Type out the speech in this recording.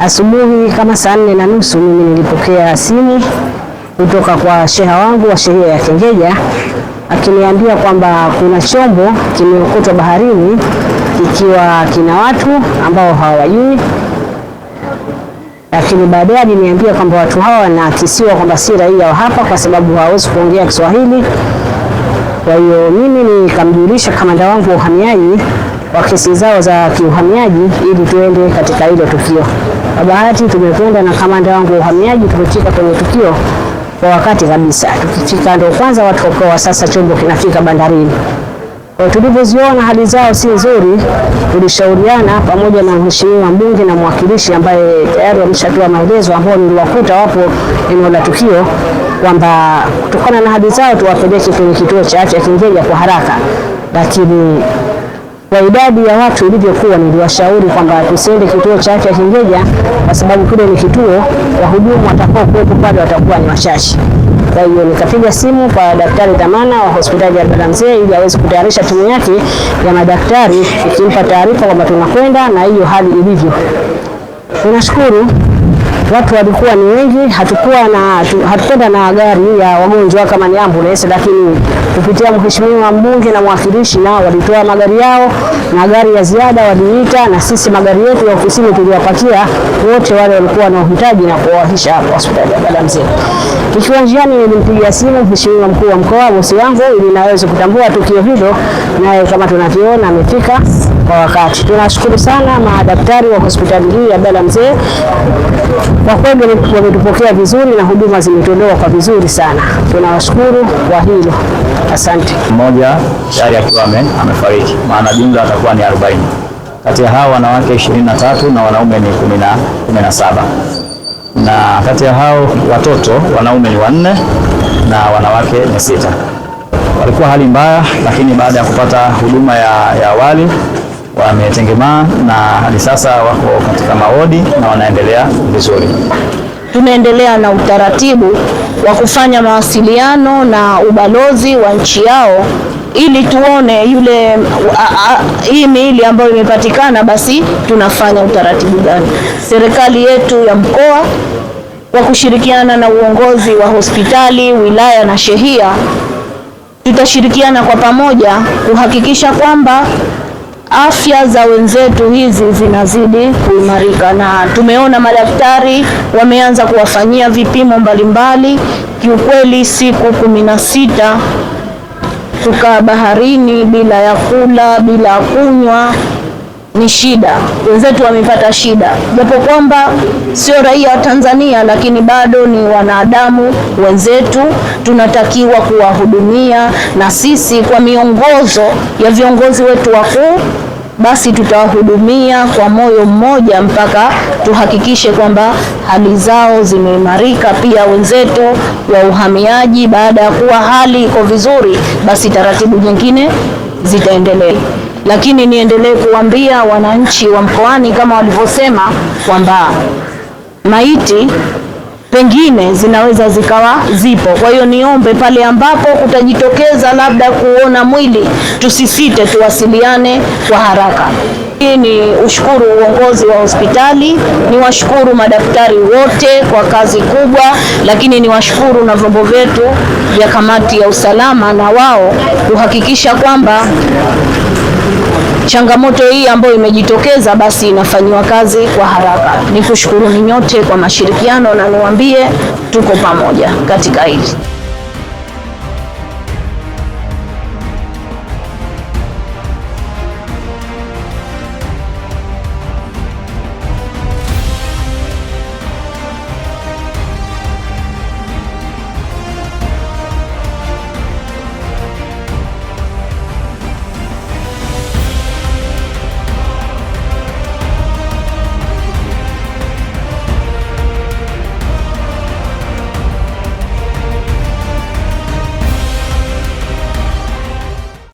Asubuhi kama saa 4:30 mimi nilipokea simu kutoka kwa sheha wangu wa shehia ya Kengeja akiniambia kwamba kuna chombo kimeokotwa baharini kikiwa kina watu ambao hawajui, lakini baadaye aliniambia kwamba watu hawa wanakisiwa kwamba si raia wa hapa kwa sababu hawawezi kuongea Kiswahili. Kwa hiyo mimi nikamjulisha kamanda wangu wa uhamiaji wa kesi zao za kiuhamiaji ili tuende katika hilo tukio. Kwa bahati tumekwenda na kamanda wangu wa uhamiaji, tumefika kwenye tukio kwa wakati kabisa. Tukifika ndio kwanza watu wakawa sasa chombo kinafika bandarini. Kwa tulivyoziona hali zao si nzuri, tulishauriana pamoja na mheshimiwa mbunge na mwakilishi ambaye tayari wameshatoa maelezo ambao niliwakuta wapo eneo la tukio kwamba kutokana na hali zao tuwapeleke kwenye kituo cha afya Kengeja kwa haraka, lakini kwa idadi ya watu ilivyokuwa niliwashauri kwamba tusiende kituo cha afya Kengeja kwa sababu kile ni kituo, wahudumu watakao kuwepo pale watakuwa ni wachache. Kwa hiyo nikapiga simu kwa Daktari Dhamana wa hospitali ya Abdalla Mzee ili aweze kutayarisha timu yake ya madaktari ikimpa taarifa kwamba tunakwenda na hiyo hali ilivyo. Tunashukuru watu walikuwa ni wengi, hatukwenda na gari ya wagonjwa kama ni ambulance, lakini kupitia mheshimiwa mbunge na mwakilishi nao walitoa magari yao na gari ya ziada waliita, na sisi magari yetu ya ofisini tuliwapakia wote wale walikuwa na uhitaji na kuwahisha hapo hospitali ya Abdalla Mzee. Tukiwa njiani nilimpigia simu mheshimiwa mkuu wa mkoa, bosi wangu, ili naweze kutambua tukio hilo, naye kama tunavyoona amefika kwa wakati. Tunashukuru sana madaktari wa hospitali hii ya Abdalla Mzee, kwa kweli wametupokea vizuri na huduma zimetolewa kwa vizuri sana. Tunawashukuru kwa hilo. Asante. Mmoja tayari akiwa amefariki, maana jumla atakuwa ni 40. Kati ya hao wanawake 23 na wanaume ni 17. Na kati ya hao watoto wanaume ni 4 na wanawake ni 6. Walikuwa hali mbaya, lakini baada ya kupata huduma ya awali wametengemaa na hadi sasa wako katika mawodi na wanaendelea vizuri. Tunaendelea na utaratibu wa kufanya mawasiliano na ubalozi wa nchi yao ili tuone yule hii miili ambayo imepatikana, basi tunafanya utaratibu gani. Serikali yetu ya mkoa kwa kushirikiana na uongozi wa hospitali, wilaya na shehia tutashirikiana kwa pamoja kuhakikisha kwamba afya za wenzetu hizi zinazidi kuimarika, na tumeona madaktari wameanza kuwafanyia vipimo mbalimbali. Kiukweli siku 16 kukaa baharini bila ya kula, bila kunywa ni shida. Wenzetu wamepata shida, japo kwamba sio raia wa Tanzania, lakini bado ni wanadamu wenzetu, tunatakiwa kuwahudumia, na sisi kwa miongozo ya viongozi wetu wakuu basi tutawahudumia kwa moyo mmoja mpaka tuhakikishe kwamba hali zao zimeimarika. Pia wenzetu wa uhamiaji, baada ya kuwa hali iko vizuri, basi taratibu nyingine zitaendelea. Lakini niendelee kuambia wananchi wa mkoani kama walivyosema kwamba maiti pengine zinaweza zikawa zipo. Kwa hiyo niombe pale ambapo kutajitokeza labda kuona mwili, tusisite, tuwasiliane kwa haraka. Hii ni ushukuru uongozi wa hospitali, ni washukuru madaktari wote kwa kazi kubwa, lakini ni washukuru na vyombo vyetu vya kamati ya usalama, na wao kuhakikisha kwamba changamoto hii ambayo imejitokeza basi inafanywa kazi kwa haraka. Nikushukuruni nyote kwa mashirikiano na niwaambie tuko pamoja katika hili.